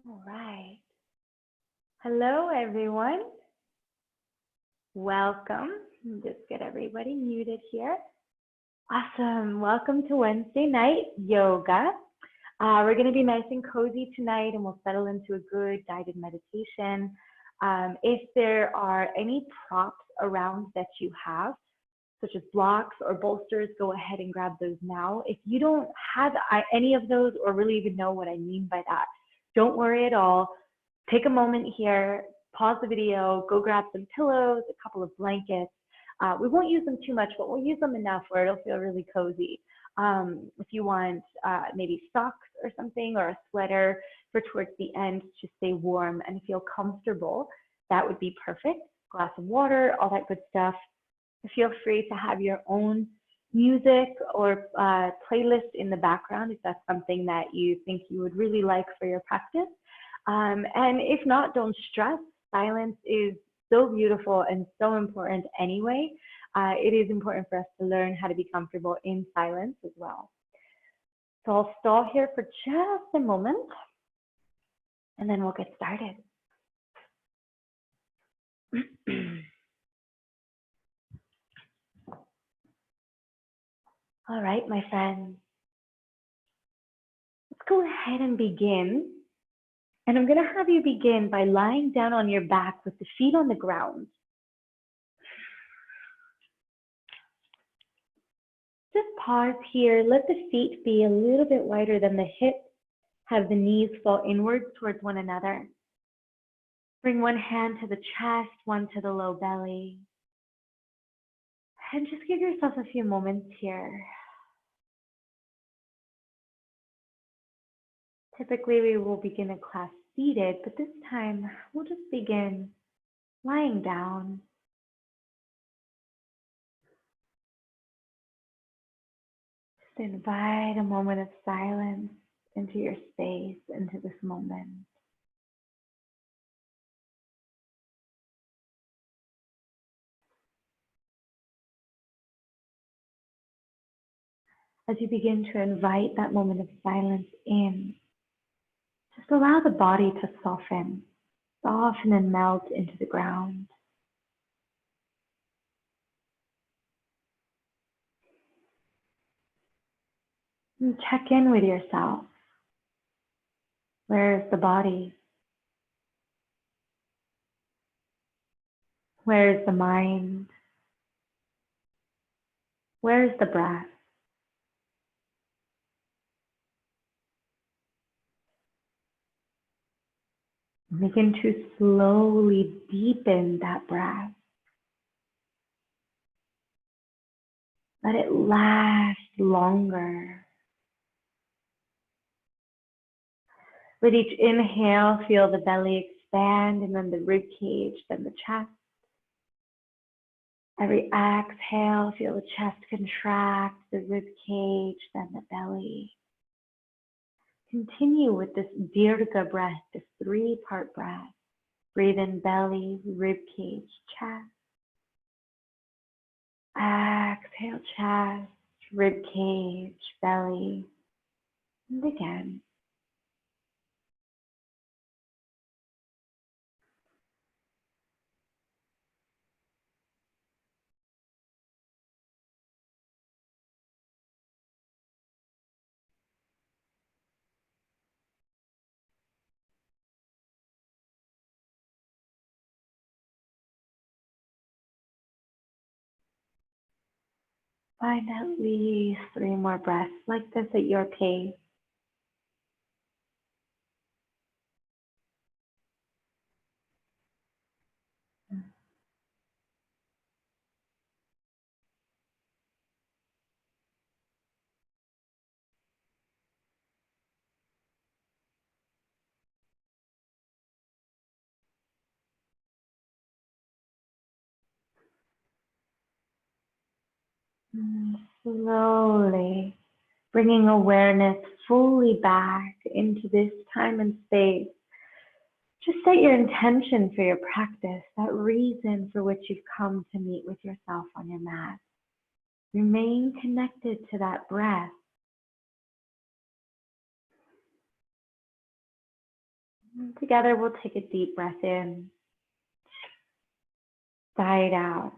All right. Hello, everyone. Welcome. Just get everybody muted here. Awesome. Welcome to Wednesday night yoga. We're going to be nice and cozy tonight, and we'll settle into a good guided meditation. If there are any props around that you have, such as blocks or bolsters, go ahead and grab those now. If you don't have any of those or really even know what I mean by that, don't worry at all. Take a moment here, pause the video, go grab some pillows, a couple of blankets. We won't use them too much, but we'll use them enough where it'll feel really cozy. If you want maybe socks or something, or a sweater for towards the end to stay warm and feel comfortable, that would be perfect. Glass of water, all that good stuff. Feel free to have your own music or playlist in the background if that's something that you think you would really like for your practice. And if not, don't stress. Silence is so beautiful and so important anyway. It is important for us to learn how to be comfortable in silence as well. So I'll stall here for just a moment, and then we'll get started. All right, my friends. Let's go ahead and begin. And I'm going to have you begin by lying down on your back with the feet on the ground. Just pause here. Let the feet be a little bit wider than the hips. Have the knees fall inwards towards one another. Bring one hand to the chest, one to the low belly. And just give yourself a few moments here. Typically, we will begin a class seated, but this time we'll just begin lying down. Just invite a moment of silence into your space, into this moment. As you begin to invite that moment of silence in, just allow the body to soften and melt into the ground. And check in with yourself. Where is the body? Where is the mind? Where is the breath? Begin to slowly deepen that breath. Let it last longer. With each inhale, feel the belly expand, and then the rib cage, then the chest. Every exhale, feel the chest contract, the rib cage, then the belly. Continue with this Dirga breath, this 3-part breath. Breathe in belly, rib cage, chest. Exhale, chest, rib cage, belly, and again. Find at least 3 more breaths like this at your pace. Slowly bringing awareness fully back into this time and space. Just set your intention for your practice, that reason for which you've come to meet with yourself on your mat. Remain connected to that breath. And together, we'll take a deep breath in, sigh it out.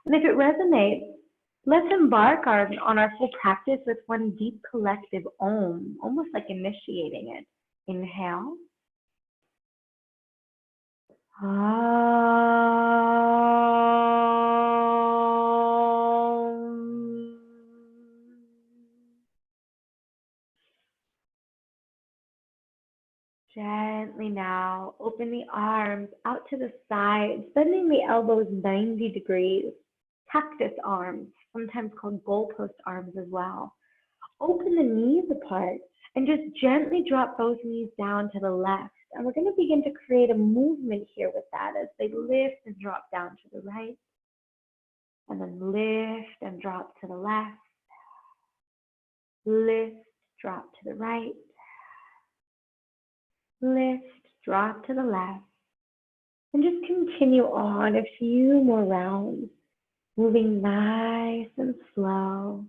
And if it resonates, let's embark on our full practice with one deep collective Om, almost like initiating it. Inhale. Gently now, open the arms out to the side, bending the elbows 90 degrees. Cactus arms, sometimes called goalpost arms as well. Open the knees apart and just gently drop those knees down to the left. And we're going to begin to create a movement here with that as they lift and drop down to the right. And then lift and drop to the left. Lift, drop to the right. Lift, drop to the left. And just continue on a few more rounds, moving nice and slow.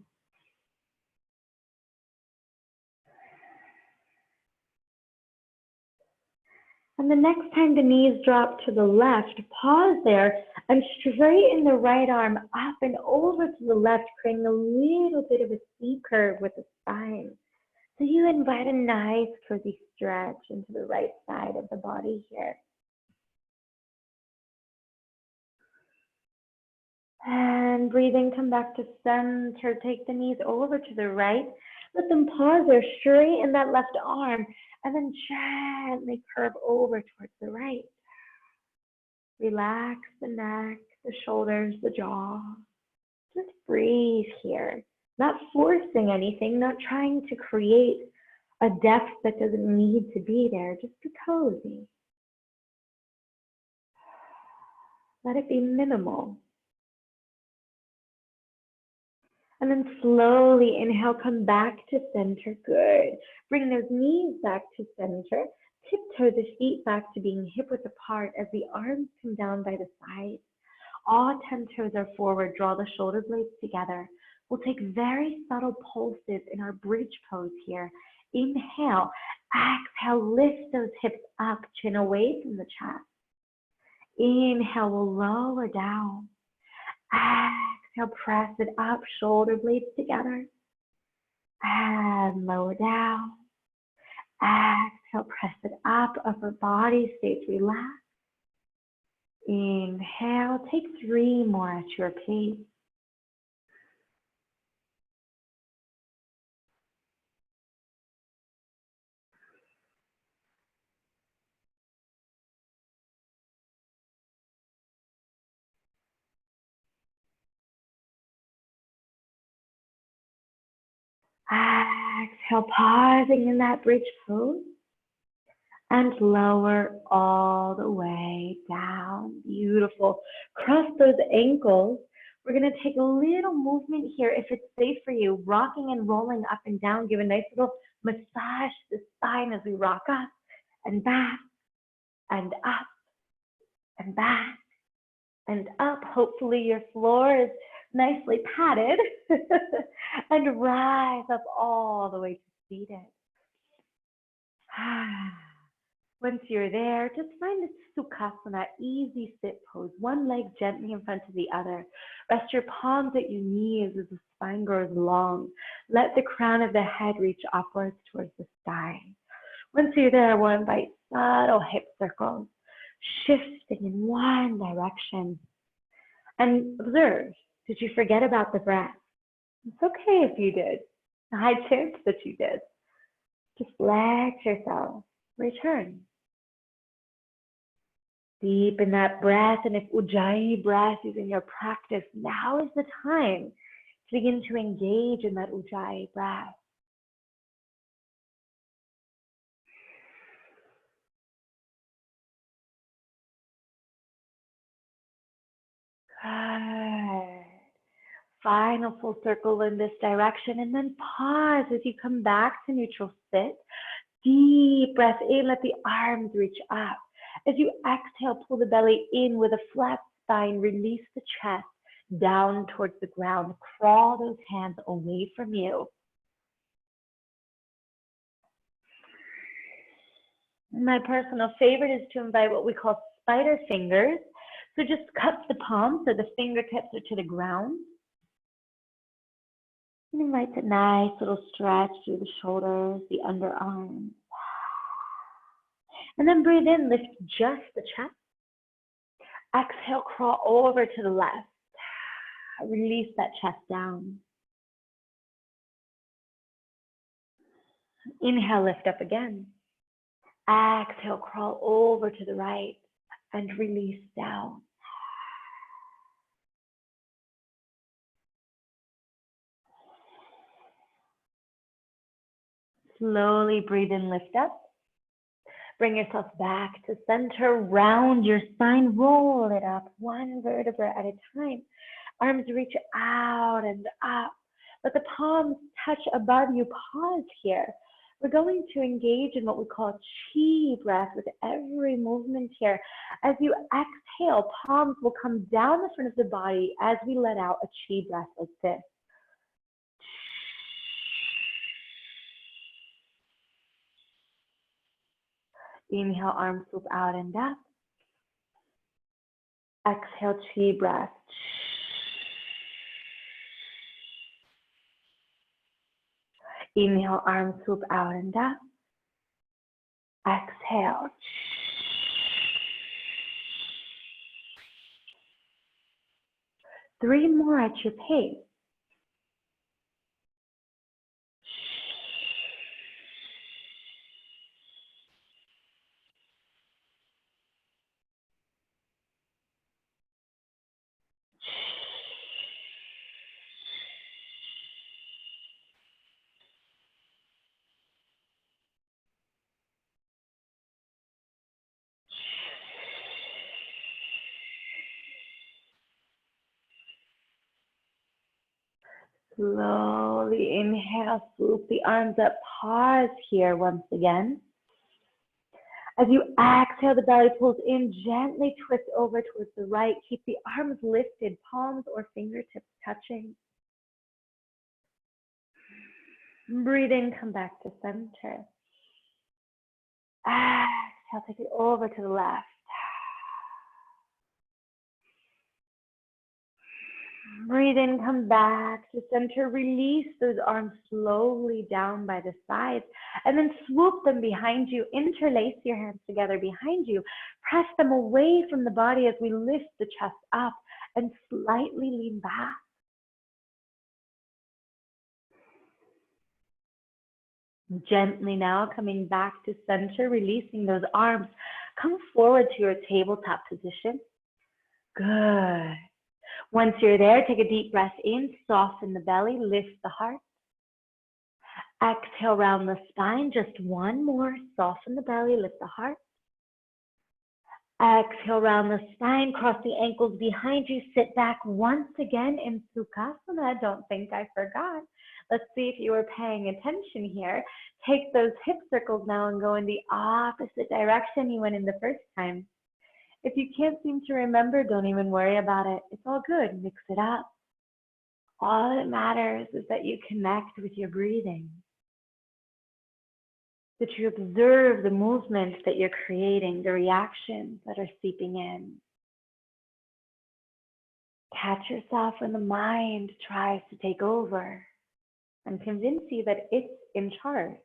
And the next time the knees drop to the left, pause there and straighten the right arm up and over to the left, creating a little bit of a C curve with the spine. So you invite a nice cozy stretch into the right side of the body here. And breathing, come back to center. Take the knees over to the right. Let them pause there, straighten that left arm, and then gently curve over towards the right. Relax the neck, the shoulders, the jaw. Just breathe here. Not forcing anything, not trying to create a depth that doesn't need to be there. Just be cozy. Let it be minimal. And then slowly inhale, come back to center. Good. Bring those knees back to center. Tiptoe the feet back to being hip width apart as the arms come down by the sides. All 10 toes are forward. Draw the shoulder blades together. We'll take very subtle pulses in our bridge pose here. Inhale. Exhale, lift those hips up, chin away from the chest. Inhale, we'll lower down. Exhale, press it up, shoulder blades together. And lower down. Exhale, press it up, upper body stays relaxed. Inhale, take 3 more at your pace. Exhale, pausing in that bridge pose. And lower all the way down. Beautiful. Cross those ankles. We're going to take a little movement here, if it's safe for you, rocking and rolling up and down. Give a nice little massage to the spine as we rock up and back and up and back and up. Hopefully your floor is nicely padded. And rise up all the way to seated. Once you're there, just find a Sukhasana, easy sit pose, one leg gently in front of the other. Rest your palms at your knees as the spine grows long. Let the crown of the head reach upwards towards the sky. Once you're there, we'll invite subtle hip circles, shifting in one direction. And observe, did you forget about the breath? It's okay if you did. A high chance that you did. Just let yourself return. Deepen that breath, and if Ujjayi breath is in your practice, now is the time to begin to engage in that Ujjayi breath. Good. Final full circle in this direction, and then pause as you come back to neutral sit. Deep breath in, let the arms reach up. As you exhale, pull the belly in with a flat spine, release the chest down towards the ground. Crawl those hands away from you. My personal favorite is to invite what we call spider fingers. So just cup the palms so the fingertips are to the ground. And invite a nice little stretch through the shoulders, the underarms. And then breathe in, lift just the chest. Exhale, crawl over to the left. Release that chest down. Inhale, lift up again. Exhale, crawl over to the right and release down. Slowly breathe in, lift up. Bring yourself back to center, round your spine, roll it up, one vertebra at a time. Arms reach out and up. Let the palms touch above you. Pause here. We're going to engage in what we call chi breath with every movement here. As you exhale, palms will come down the front of the body as we let out a chi breath like this. Inhale, arms swoop out and up. Exhale, chi breath. Inhale, arms swoop out and up. Exhale. Three more at your pace. Slowly inhale, swoop the arms up. Pause here once again. As you exhale, the belly pulls in, gently twist over towards the right. Keep the arms lifted, palms or fingertips touching. Breathe in, come back to center. Exhale, take it over to the left. Breathe in, come back to center. Release those arms slowly down by the sides and then swoop them behind you. Interlace your hands together behind you. Press them away from the body as we lift the chest up and slightly lean back. Gently now coming back to center, releasing those arms. Come forward to your tabletop position. Good. Once you're there, take a deep breath in, soften the belly, lift the heart. Exhale, round the spine, just one more. Soften the belly, lift the heart. Exhale, round the spine, cross the ankles behind you, sit back once again in Sukhasana. Don't think I forgot. Let's see if you were paying attention here. Take those hip circles now and go in the opposite direction you went in the first time. If you can't seem to remember, don't even worry about it. It's all good. Mix it up. All that matters is that you connect with your breathing, that you observe the movement that you're creating, the reactions that are seeping in. Catch yourself when the mind tries to take over and convince you that it's in charge.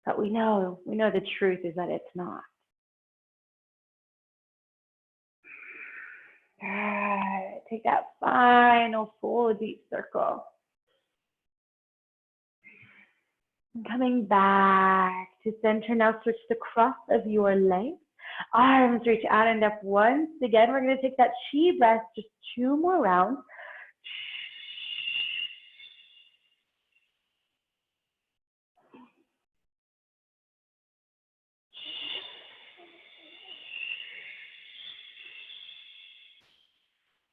But we know the truth is that it's not. Good. Take that final full deep circle. And coming back to center, now switch the cross of your legs. Arms reach out and up once again. We're going to take that chi breath, just 2 more rounds.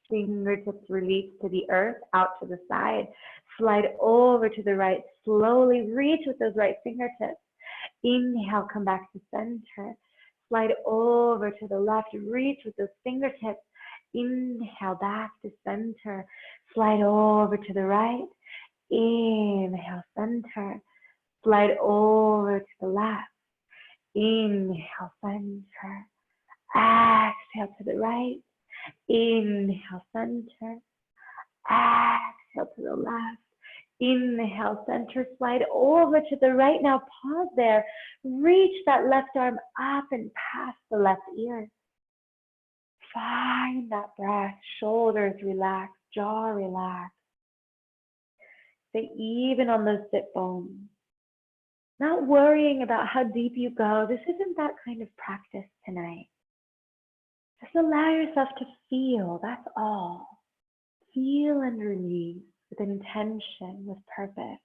Fingertips release to the earth, out to the side. Slide over to the right. Slowly reach with those right fingertips. Inhale, come back to center. Slide over to the left. Reach with those fingertips. Inhale, back to center. Slide over to the right. Inhale, center. Slide over to the left. Inhale, center. Exhale to the right. Inhale, center. Exhale to the left. Inhale, center, slide over to the right. Now pause there. Reach that left arm up and past the left ear. Find that breath. Shoulders relax, jaw relax. Stay even on those sit bones. Not worrying about how deep you go. This isn't that kind of practice tonight. Just allow yourself to feel, that's all. Feel and release with intention, with purpose.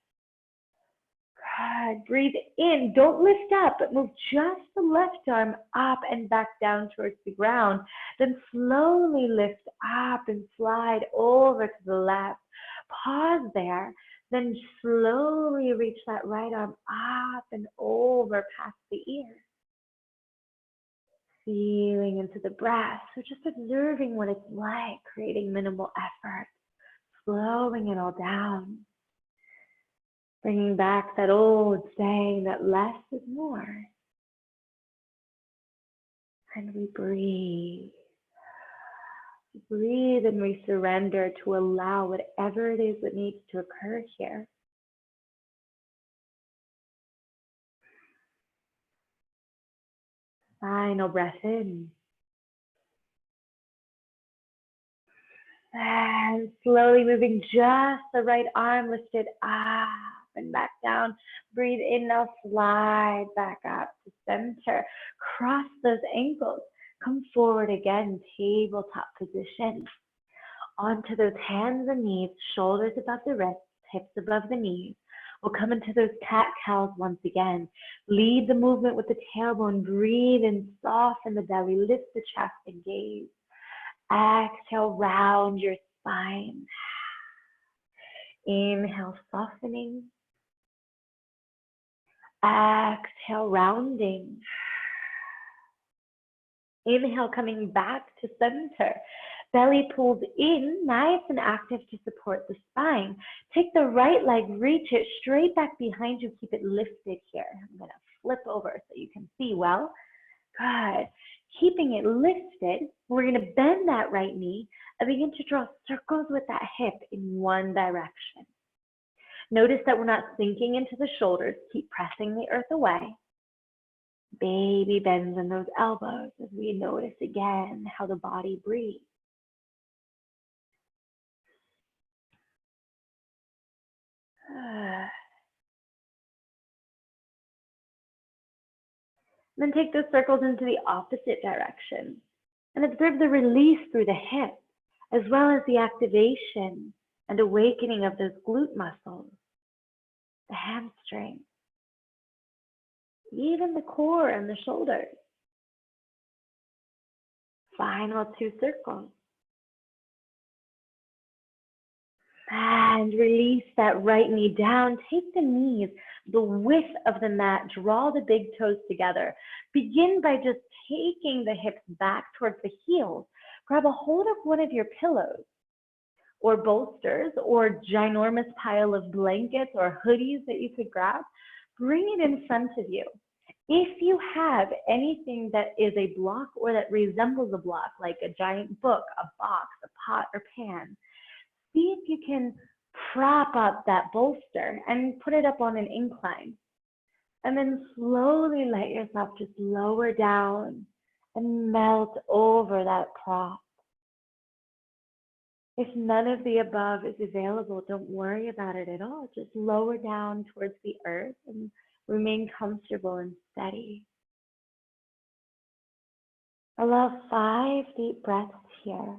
Good. Breathe in. Don't lift up, but move just the left arm up and back down towards the ground. Then slowly lift up and slide over to the left. Pause there. Then slowly reach that right arm up and over past the ear. Feeling into the breath. So just observing what it's like, creating minimal effort. Slowing it all down. Bringing back that old saying that less is more. And we breathe. Breathe and we surrender to allow whatever it is that needs to occur here. Final breath in. And slowly moving just the right arm lifted up and back down. Breathe in, now slide back up to center. Cross those ankles. Come forward again, tabletop position. Onto those hands and knees, shoulders above the wrists, hips above the knees. We'll come into those cat-cows once again. Lead the movement with the tailbone. Breathe and soften the belly. Lift the chest and gaze. Exhale, round your spine. Inhale, softening. Exhale, rounding. Inhale, coming back to center. Belly pulls in, nice and active to support the spine. Take the right leg, reach it straight back behind you. Keep it lifted here. I'm going to flip over so you can see well. Good. Keeping it lifted, we're going to bend that right knee and begin to draw circles with that hip in one direction. Notice that we're not sinking into the shoulders. Keep pressing the earth away. Baby bends in those elbows as we notice again how the body breathes. Then take those circles into the opposite direction and observe the release through the hip, as well as the activation and awakening of those glute muscles, the hamstring, even the core and the shoulders. Final 2 circles. And release that right knee down. Take the knees the width of the mat. Draw the big toes together. Begin by just taking the hips back towards the heels. Grab a hold of one of your pillows or bolsters or ginormous pile of blankets or hoodies that you could grab. Bring it in front of you. If you have anything that is a block or that resembles a block, like a giant book, a box, a pot, or pan, see if you can prop up that bolster and put it up on an incline. And then slowly let yourself just lower down and melt over that prop. If none of the above is available, don't worry about it at all. Just lower down towards the earth and remain comfortable and steady. Allow 5 deep breaths here.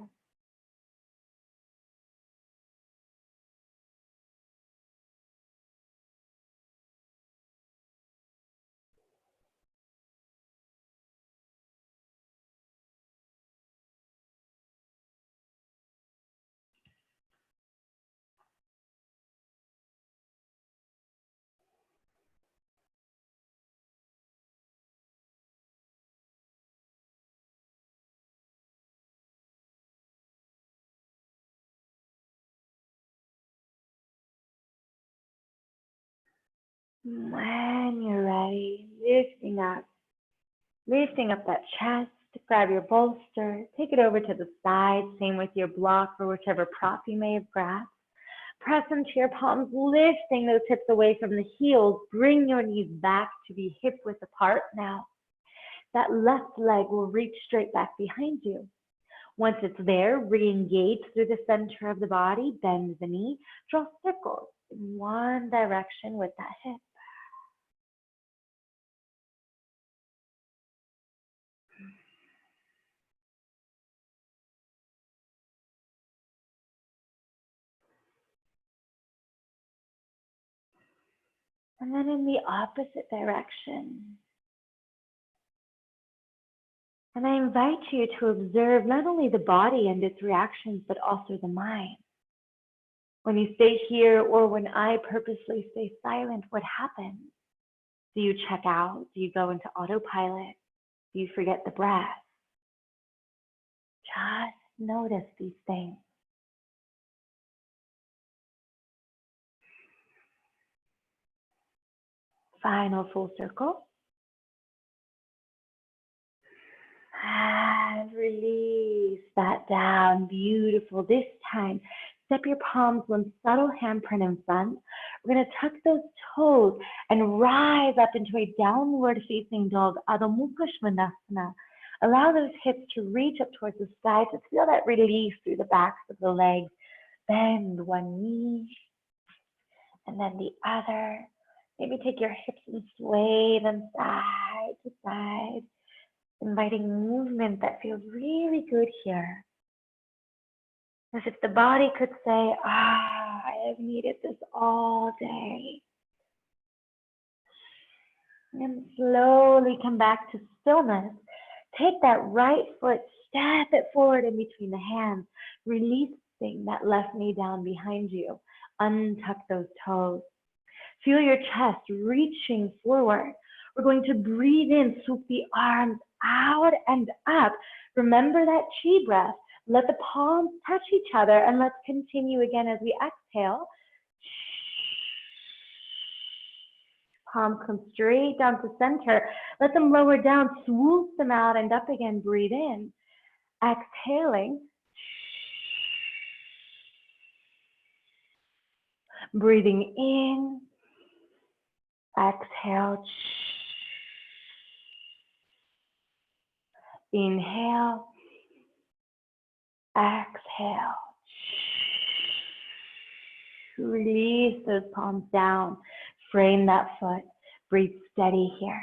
When you're ready, lifting up Lifting up that chest, grab your bolster, take it over to the side, same with your block or whichever prop you may have grabbed. Press into your palms, lifting those hips away from the heels. Bring your knees back to be hip width apart now. That left leg will reach straight back behind you. Once it's there, re-engage through the center of the body, bend the knee, draw circles in one direction with that hip. And then in the opposite direction. And I invite you to observe not only the body and its reactions, but also the mind. When you stay here or when I purposely stay silent, what happens? Do you check out? Do you go into autopilot? Do you forget the breath? Just notice these things. Final full circle. And release that down. Beautiful. This time, step your palms one subtle handprint in front. We're going to tuck those toes and rise up into a downward facing dog, Adho Mukha Svanasana. Allow those hips to reach up towards the sky to feel that release through the backs of the legs. Bend one knee and then the other. Maybe take your hips and sway them side to side, inviting movement that feels really good here. As if the body could say, I have needed this all day. And slowly come back to stillness. Take that right foot, step it forward in between the hands, releasing that left knee down behind you. Untuck those toes. Feel your chest reaching forward. We're going to breathe in, swoop the arms out and up. Remember that chi breath. Let the palms touch each other, and let's continue again as we exhale. Palms come straight down to center. Let them lower down, swoop them out and up again. Breathe in. Exhaling. Breathing in. Exhale. Inhale. Exhale. Release those palms down. Frame that foot. Breathe steady here.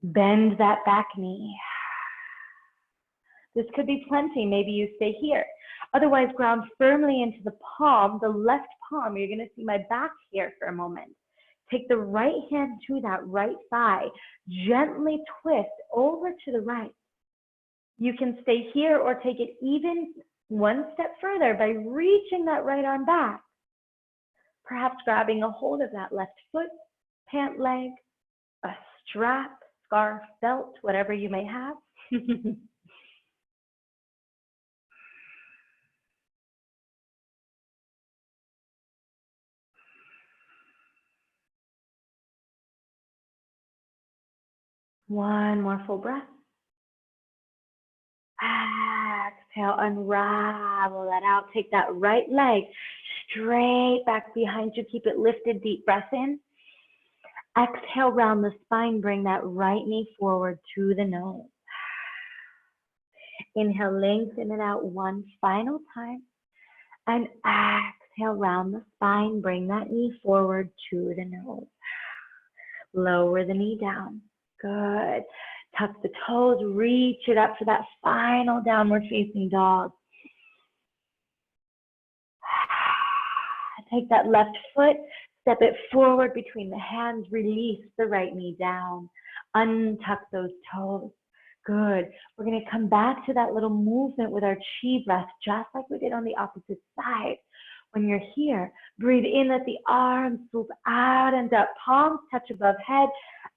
Bend that back knee. This could be plenty. Maybe you stay here. Otherwise, ground firmly into the palm, the left palm. You're going to see my back here for a moment. Take the right hand to that right thigh. Gently twist over to the right. You can stay here or take it even one step further by reaching that right arm back. Perhaps grabbing a hold of that left foot, pant leg, a strap, scarf, belt, whatever you may have. One more full breath. Exhale, unravel that out. Take that right leg straight back behind you. Keep it lifted, deep breath in. Exhale, round the spine. Bring that right knee forward to the nose. Inhale, lengthen it out one final time. And exhale, round the spine. Bring that knee forward to the nose. Lower the knee down. Good. Tuck the toes, reach it up for that final downward facing dog. Take that left foot, step it forward between the hands, release the right knee down. Untuck those toes. Good. We're going to come back to that little movement with our chi breath, just like we did on the opposite side. When you're here, breathe in, let the arms swoop out and up, palms touch above head.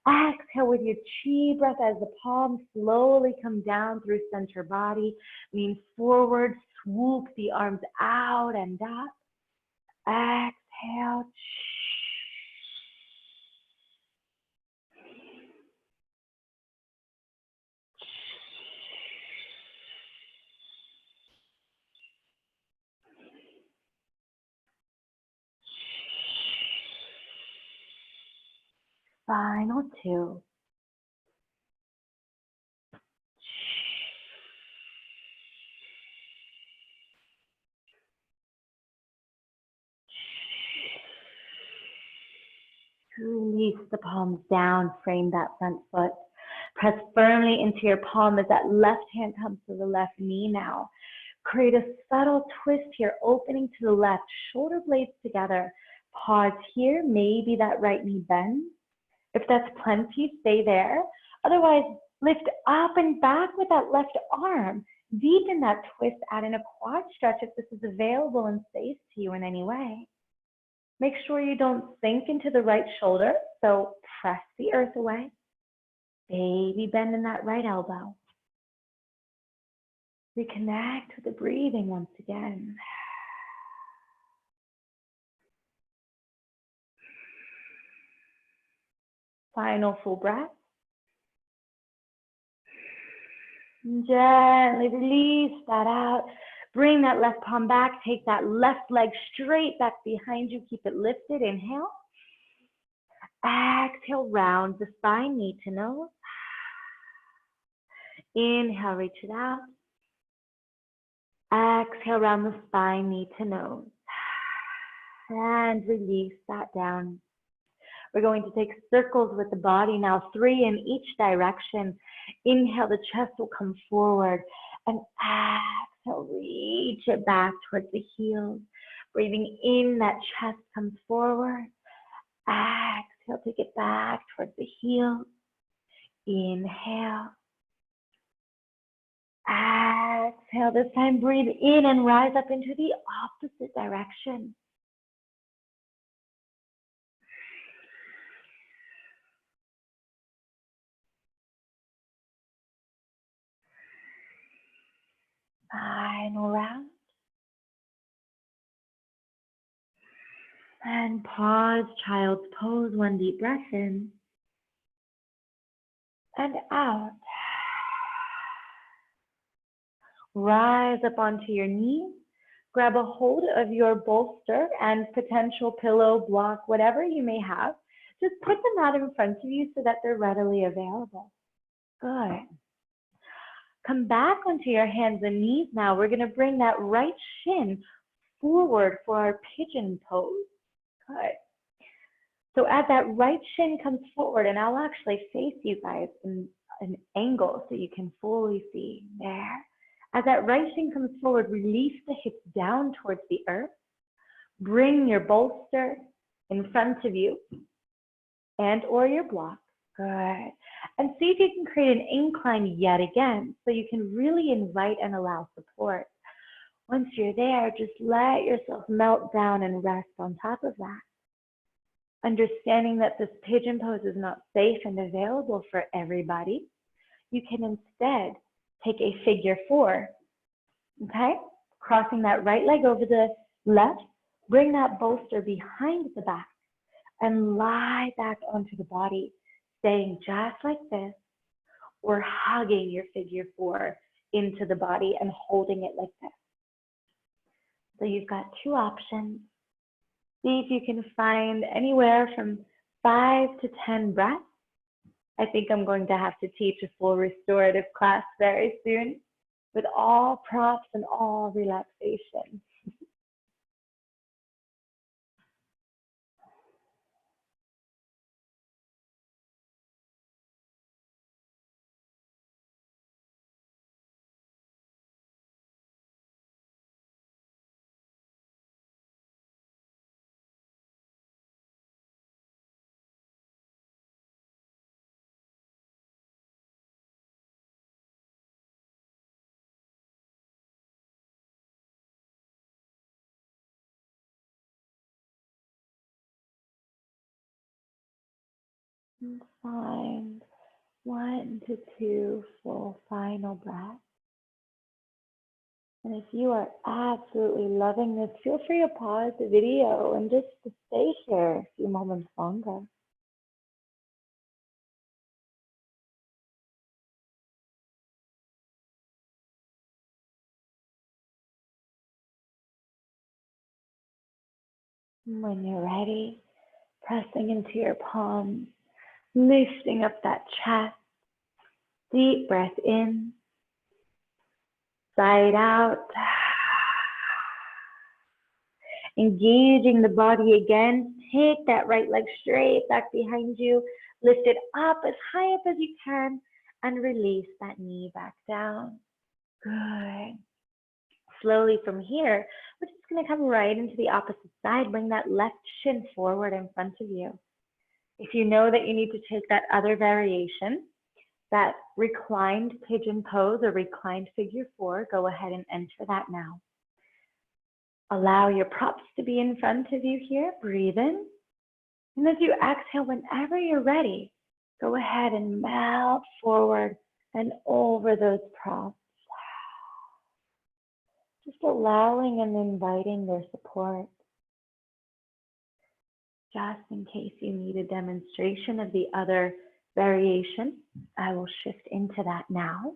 Exhale with your chi breath as the palms slowly come down through center body. Lean forward, swoop the arms out and up. Exhale. Final two. Release the palms down, frame that front foot. Press firmly into your palm as that left hand comes to the left knee now. Create a subtle twist here, opening to the left, shoulder blades together. Pause here, maybe that right knee bends. If that's plenty, stay there. Otherwise, lift up and back with that left arm. Deepen that twist, add in a quad stretch if this is available and safe to you in any way. Make sure you don't sink into the right shoulder, so press the earth away. Baby bend in that right elbow. Reconnect with the breathing once again. Final full breath. Gently release that out. Bring that left palm back. Take that left leg straight back behind you. Keep it lifted. Inhale. Exhale, round the spine, knee to nose. Inhale, reach it out. Exhale, round the spine, knee to nose. And release that down. We're going to take circles with the body now, 3 in each direction. Inhale, the chest will come forward. And exhale, reach it back towards the heels. Breathing in, that chest comes forward. Exhale, take it back towards the heels. Inhale. Exhale, this time breathe in and rise up into the opposite direction. Final round. And pause, child's pose, 1 deep breath in. And out. Rise up onto your knees. Grab a hold of your bolster and potential pillow, block, whatever you may have. Just put them out in front of you so that they're readily available. Good. Come back onto your hands and knees now. We're going to bring that right shin forward for our pigeon pose. Good. So as that right shin comes forward, and I'll actually face you guys in an angle so you can fully see there. As that right shin comes forward, release the hips down towards the earth. Bring your bolster in front of you and or your block. Good. And see if you can create an incline yet again so you can really invite and allow support. Once you're there, just let yourself melt down and rest on top of that. Understanding that this pigeon pose is not safe and available for everybody, you can instead take a figure 4, okay? Crossing that right leg over the left, bring that bolster behind the back and lie back onto the body, staying just like this, or hugging your figure 4 into the body and holding it like this. So you've got 2 options. See if you can find anywhere from 5 to 10 breaths. I think I'm going to have to teach a full restorative class very soon with all props and all relaxation. And find 1 to 2 full final breaths. And if you are absolutely loving this, feel free to pause the video and just to stay here a few moments longer. And when you're ready, pressing into your palms, lifting up that chest. Deep breath in, side out. Engaging the body again. Take that right leg straight back behind you. Lift it up as high up as you can and release that knee back down. Good. Slowly from here, we're just going to come right into the opposite side. Bring that left shin forward in front of you. If you know that you need to take that other variation, that reclined pigeon pose or reclined figure four, go ahead and enter that now. Allow your props to be in front of you here. Breathe in. And as you exhale, whenever you're ready, go ahead and melt forward and over those props. Just allowing and inviting their support. Just in case you need a demonstration of the other variation, I will shift into that now.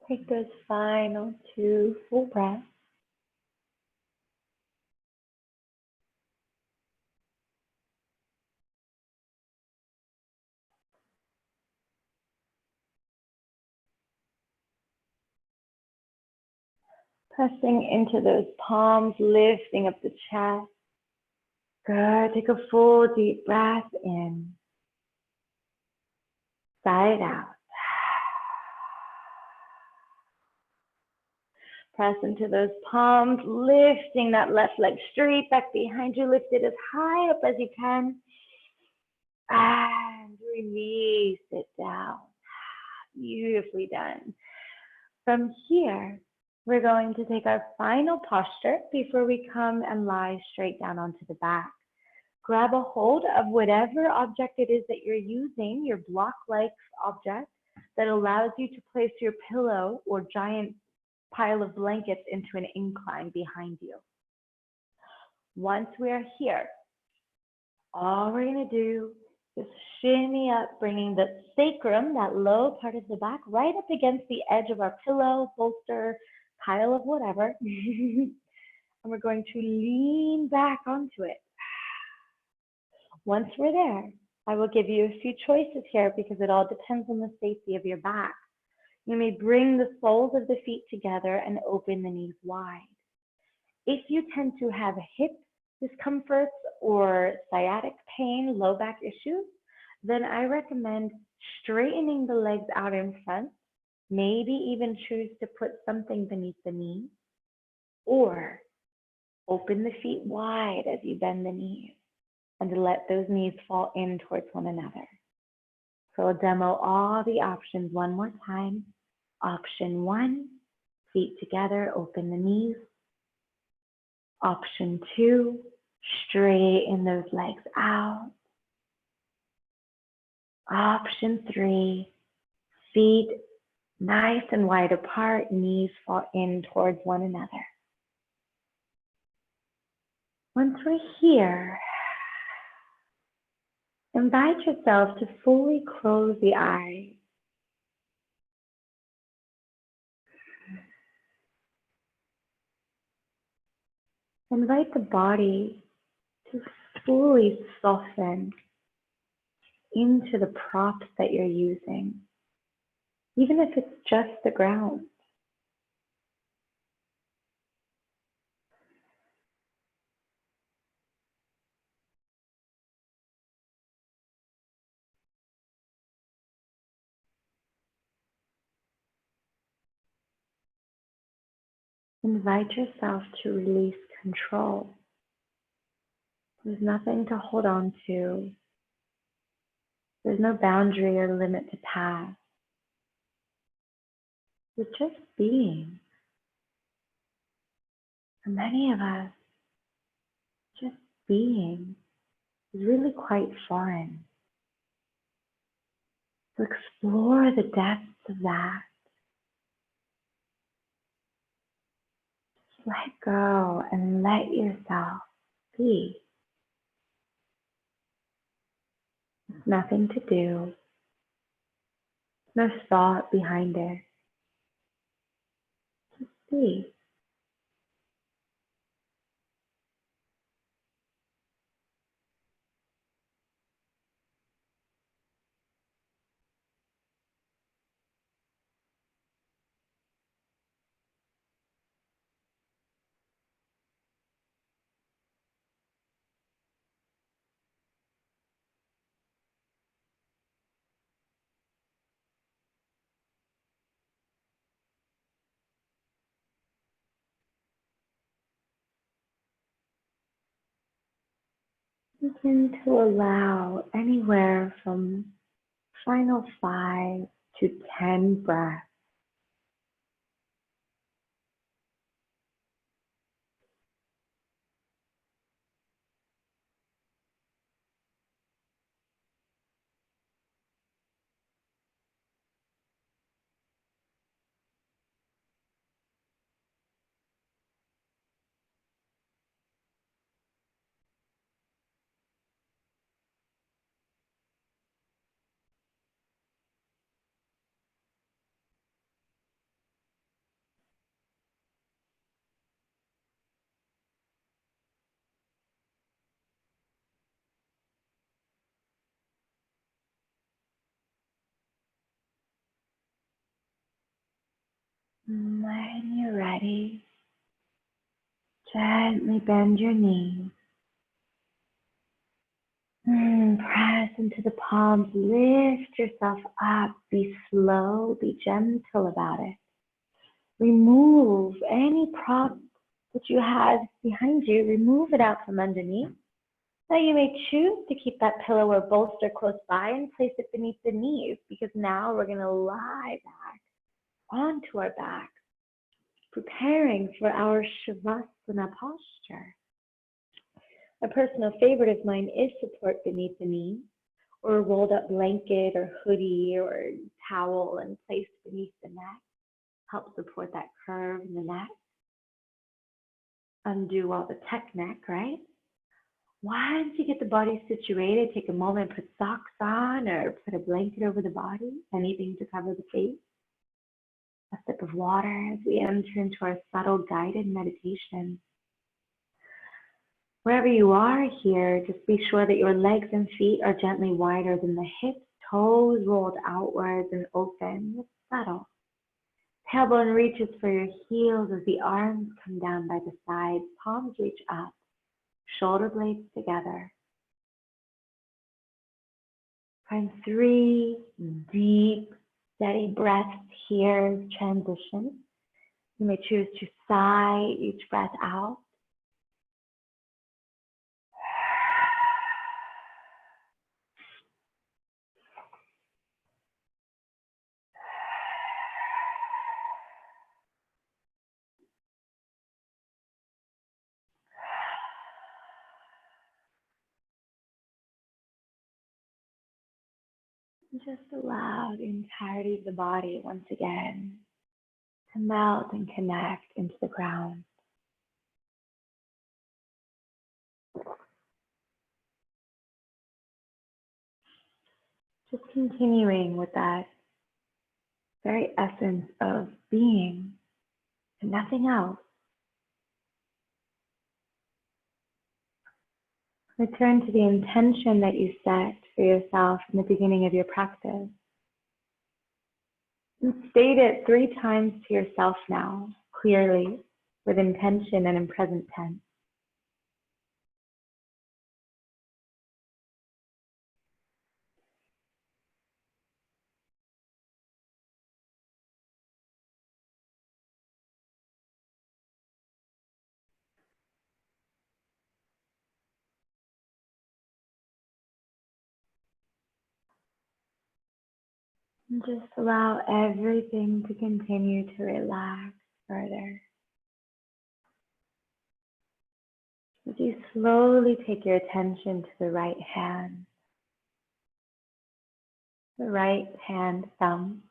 Take those final 2 full breaths. Pressing into those palms, lifting up the chest. Good. Take a full deep breath in. Side out. Press into those palms, lifting that left leg straight back behind you. Lift it as high up as you can. And release it down. Beautifully done. From here, we're going to take our final posture before we come and lie straight down onto the back. Grab a hold of whatever object it is that you're using, your block-like object that allows you to place your pillow or giant pile of blankets into an incline behind you. Once we're here, all we're going to do is shimmy up, bringing the sacrum, that low part of the back, right up against the edge of our pillow, bolster, pile of whatever. And we're going to lean back onto it. Once we're there, I will give you a few choices here because it all depends on the safety of your back. You may bring the soles of the feet together and open the knees wide. If you tend to have hip discomforts or sciatic pain, low back issues, then I recommend straightening the legs out in front, maybe even choose to put something beneath the knees, or open the feet wide as you bend the knees and let those knees fall in towards one another. So I'll demo all the options one more time. Option 1, feet together, open the knees. Option 2, straighten those legs out. Option 3, feet nice and wide apart, knees fall in towards one another. Once we're here, invite yourself to fully close the eyes. Invite the body to fully soften into the props that you're using, even if it's just the ground. Invite yourself to release control. There's nothing to hold on to. There's no boundary or limit to pass. It's just being. For many of us, just being is really quite foreign. So explore the depths of that. Just let go and let yourself be. There's nothing to do. No thought behind it. Just be. Begin to allow anywhere from final 5 to 10 breaths. When you're ready, gently bend your knees. Press into the palms, lift yourself up, be slow, be gentle about it. Remove any prop that you had behind you, remove it out from underneath. Now you may choose to keep that pillow or bolster close by and place it beneath the knees, because now we're going to lie back onto our back, preparing for our Shavasana posture. A personal favorite of mine is support beneath the knee, or a rolled up blanket or hoodie or towel and placed beneath the neck. Help support that curve in the neck. Undo all the tech neck, right? Once you get the body situated, take a moment, put socks on or put a blanket over the body, anything to cover the face. A sip of water as we enter into our subtle guided meditation. Wherever you are here, just be sure that your legs and feet are gently wider than the hips, toes rolled outwards and open. It's subtle. Tailbone reaches for your heels as the arms come down by the sides, palms reach up, shoulder blades together. Find 3 deep, steady breaths here, transition. You may choose to sigh each breath out. Just allow the entirety of the body once again to melt and connect into the ground. Just continuing with that very essence of being and nothing else. Return to the intention that you set for yourself in the beginning of your practice. And state it 3 times to yourself now, clearly, with intention and in present tense. And just allow everything to continue to relax further. As you slowly take your attention to the right hand thumb,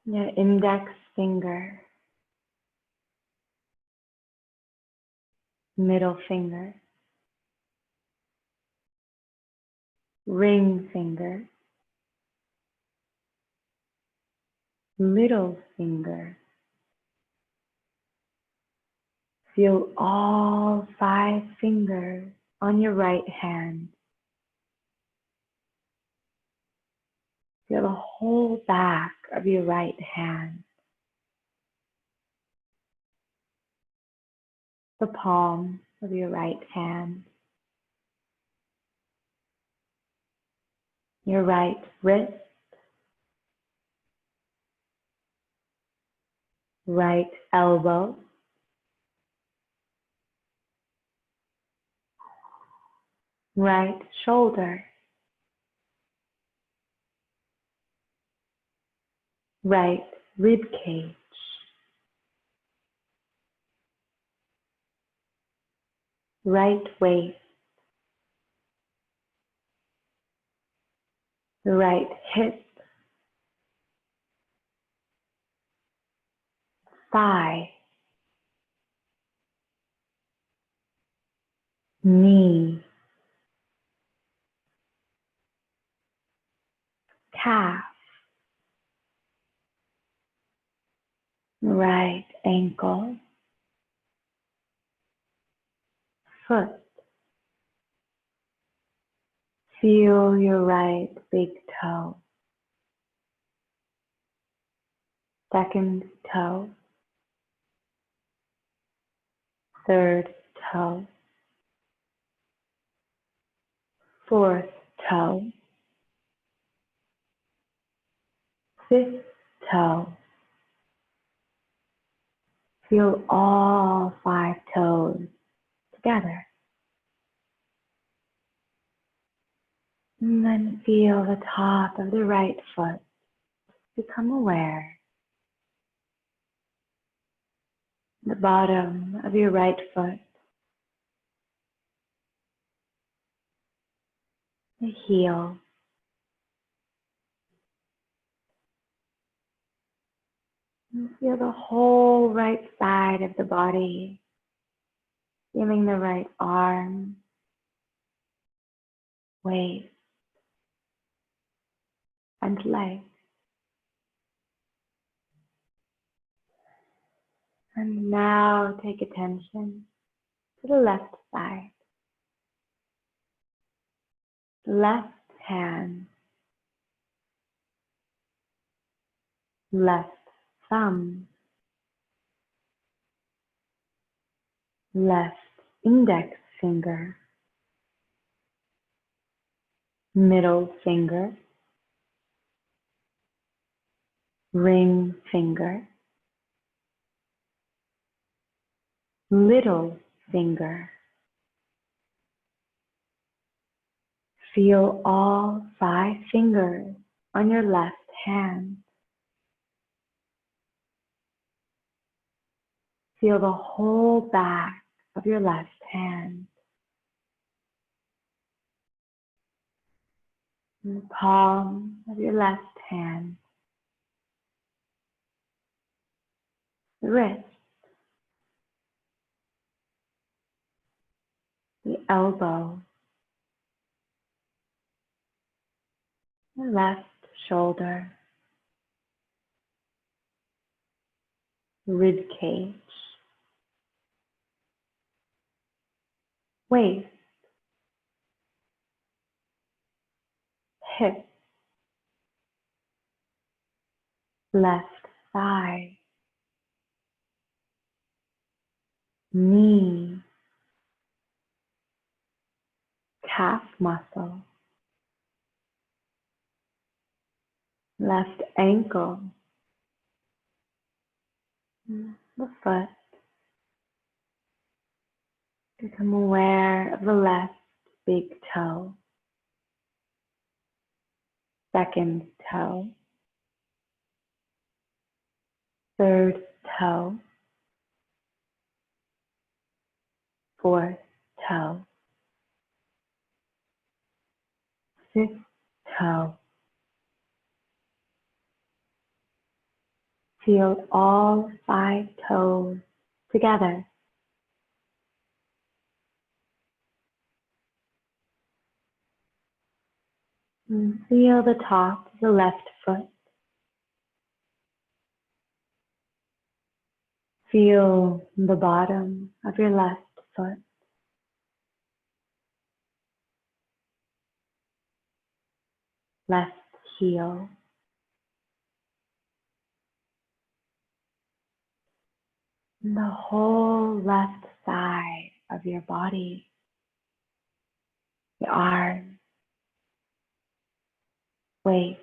your index finger, middle finger, ring finger, little finger. Feel all 5 fingers on your right hand. Feel the whole back of your right hand, the palm of your right hand, your right wrist, right elbow, right shoulder, right rib cage, right waist, the right hip, thigh, knee, calf, right ankle, foot. Feel your right big toe, second toe, third toe, fourth toe, fifth toe. Feel all 5 toes together. And then feel the top of the right foot. Become aware. The bottom of your right foot. The heel. And feel the whole right side of the body. Feeling the right arm, waist, and leg. And now take attention to the left side. Left hand, left thumb, left index finger, middle finger, ring finger, little finger. Feel all 5 fingers on your left hand. Feel the whole back of your left hand. And the palm of your left hand. The wrist. The elbow. The left shoulder. Rib cage. Waist. Hip. Left thigh. Knee. Calf muscle. Left ankle. The foot. Become aware of the left big toe. second toe, third toe, fourth toe, fifth toe. Feel all 5 toes together. And feel the top of the left foot. Feel the bottom of your left foot. Left heel. And the whole left side of your body. The arms, waist,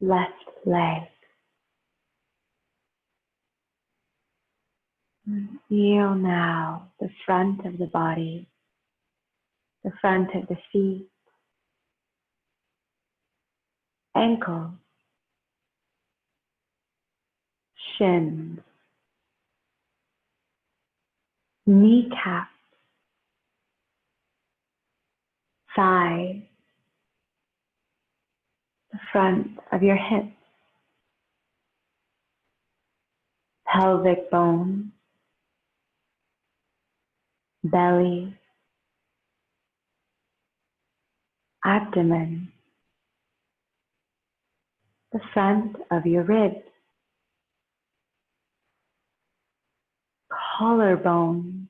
left leg. And feel now the front of the body, the front of the feet, ankles, shins, kneecaps, thighs, the front of your hips, pelvic bone, belly, abdomen, the front of your ribs, collarbone,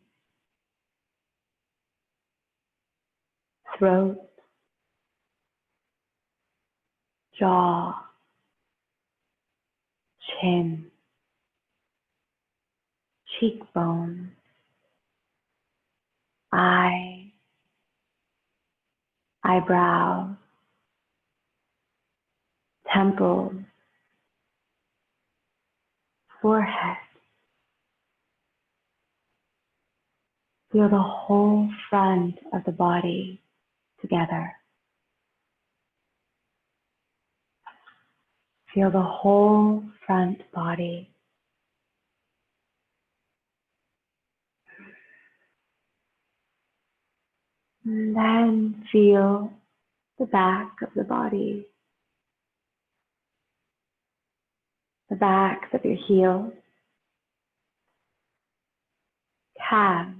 throat, jaw, chin, cheekbone, eye, eyebrow, temples, forehead. Feel the whole front of the body together. Feel the whole front body. And then feel the back of the body, the backs of your heels, calves,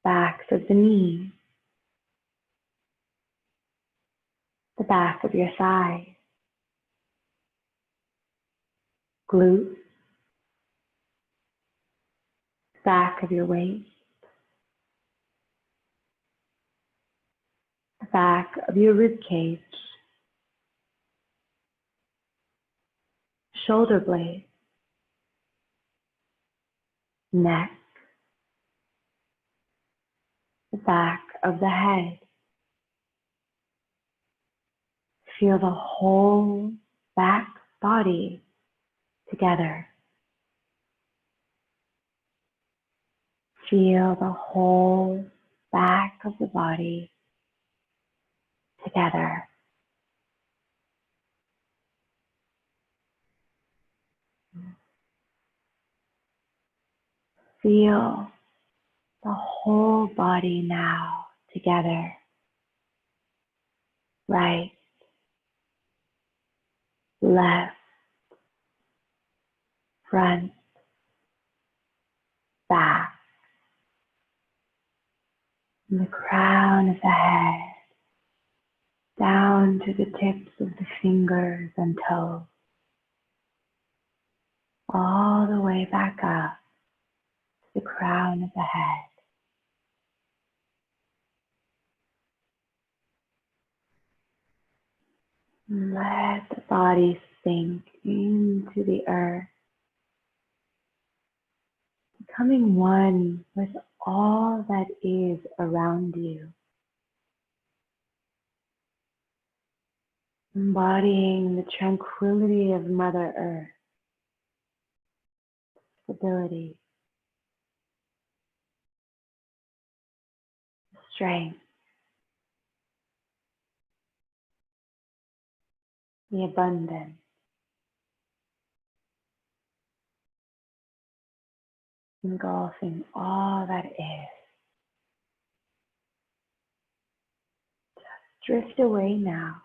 backs of the knees, the back of your thighs, glutes, back of your waist, the back of your rib cage, shoulder blades, neck, the back of the head. Feel the whole back body together. Feel the whole back of the body together. Feel the whole body now together. Right, left, front, back, from the crown of the head, down to the tips of the fingers and toes, all the way back up to the crown of the head. Let the body sink into the earth, becoming one with all that is around you. Embodying the tranquility of Mother Earth, stability, strength, the abundance, engulfing all that is. Drift away now,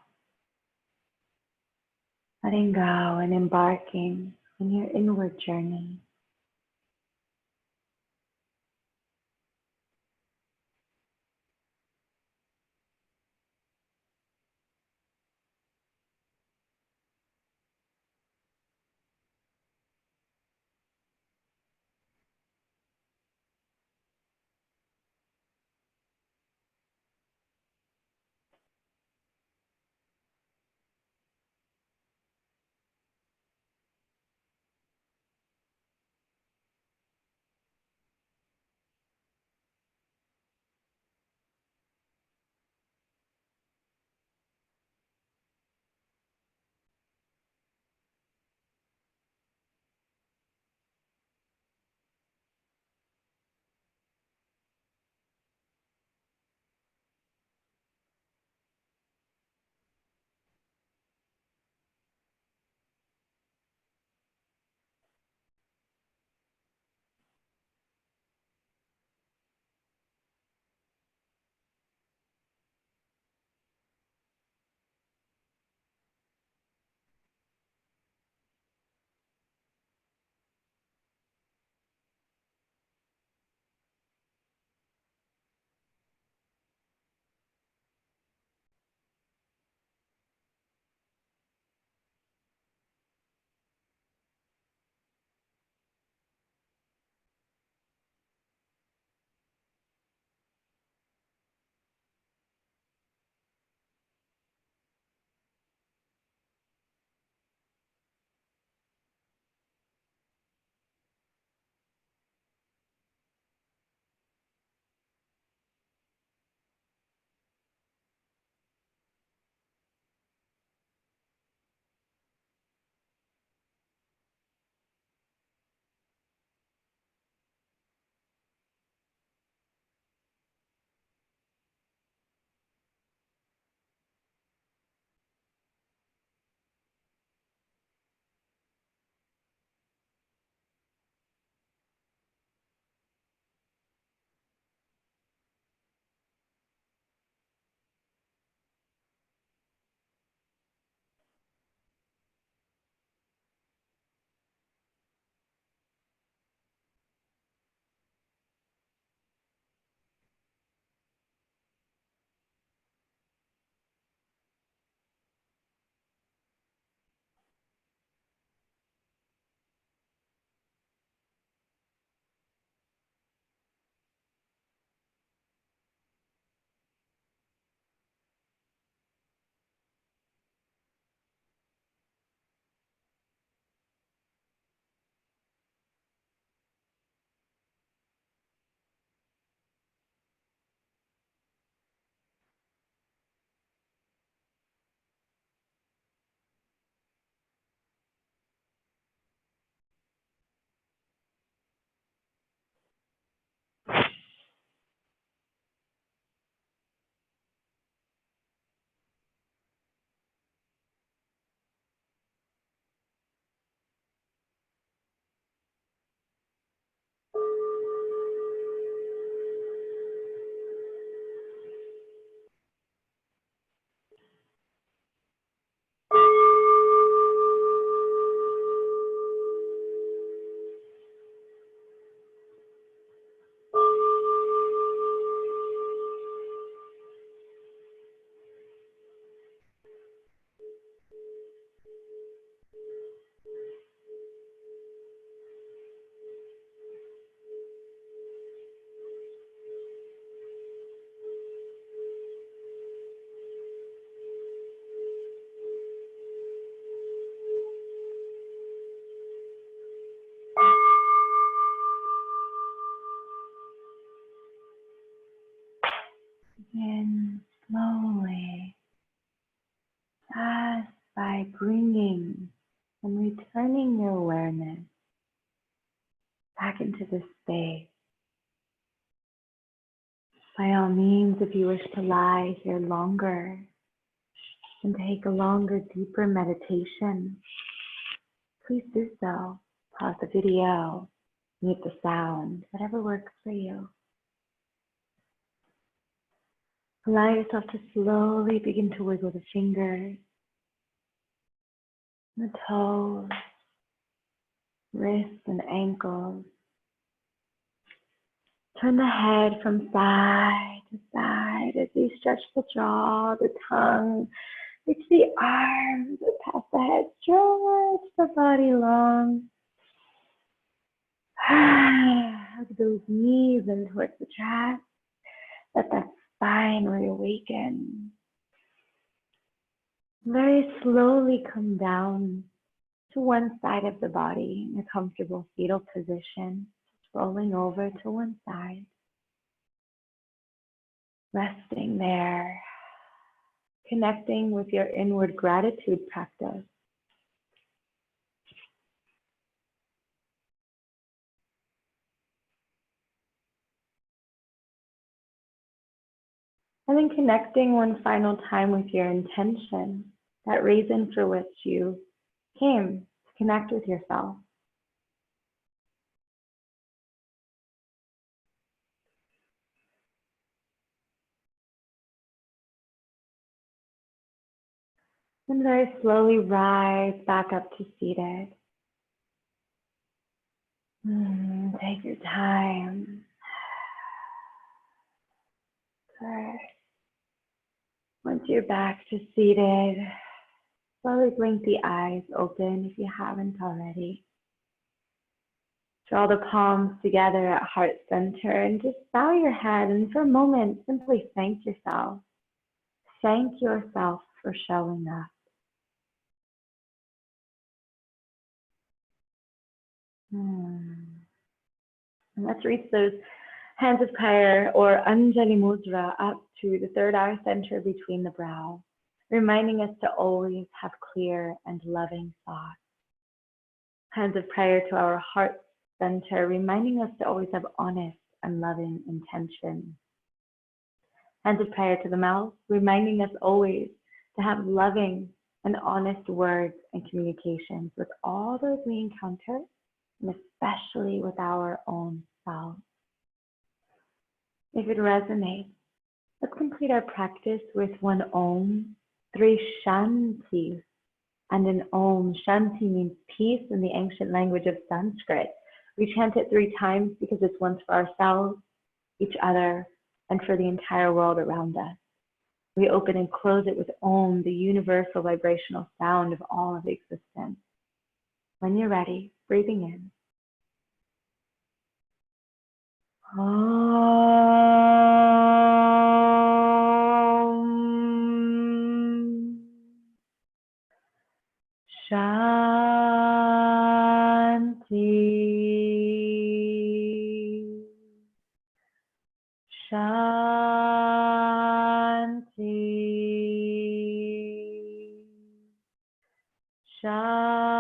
letting go and embarking on your inward journey. Begin slowly, just by bringing and returning your awareness back into the space. By all means, if you wish to lie here longer, and take a longer, deeper meditation, please do so. Pause the video, mute the sound, whatever works for you. Allow yourself to slowly begin to wiggle the fingers, the toes, wrists, and ankles. Turn the head from side to side as you stretch the jaw, the tongue, reach the arms, past the head, stretch the body long. Hug those knees in towards the chest. Let that spine reawaken. Very slowly come down to one side of the body in a comfortable fetal position, rolling over to one side. Resting there, connecting with your inward gratitude practice. And then connecting one final time with your intention, that reason for which you came to connect with yourself. And very slowly rise back up to seated. Take your time. Good. Once you're back to seated, slowly blink the eyes open if you haven't already. Draw the palms together at heart center and just bow your head, and for a moment, simply thank yourself. Thank yourself for showing up. And let's reach those hands of prayer or Anjali Mudra up to the third eye center between the brow, reminding us to always have clear and loving thoughts. Hands of prayer to our heart center, reminding us to always have honest and loving intention. Hands of prayer to the mouth, reminding us always to have loving and honest words and communications with all those we encounter, and especially with our own selves. If it resonates, let's complete our practice with one Om, 3 Shantis, and an Om. Shanti means peace in the ancient language of Sanskrit. We chant it 3 times because it's once for ourselves, each other, and for the entire world around us. We open and close it with Om, the universal vibrational sound of all of existence. When you're ready, breathing in. Om Shanti Shanti Shanti.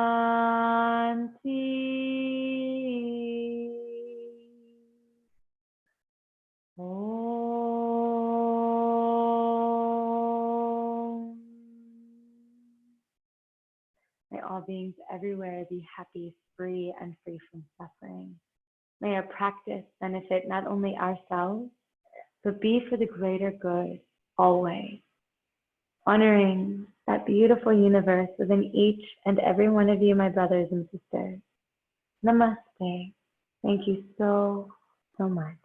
May all beings everywhere be happy, free, and free from suffering. May our practice benefit not only ourselves, but be for the greater good always. Honoring that beautiful universe within each and every one of you, my brothers and sisters. Namaste. Thank you so, so much.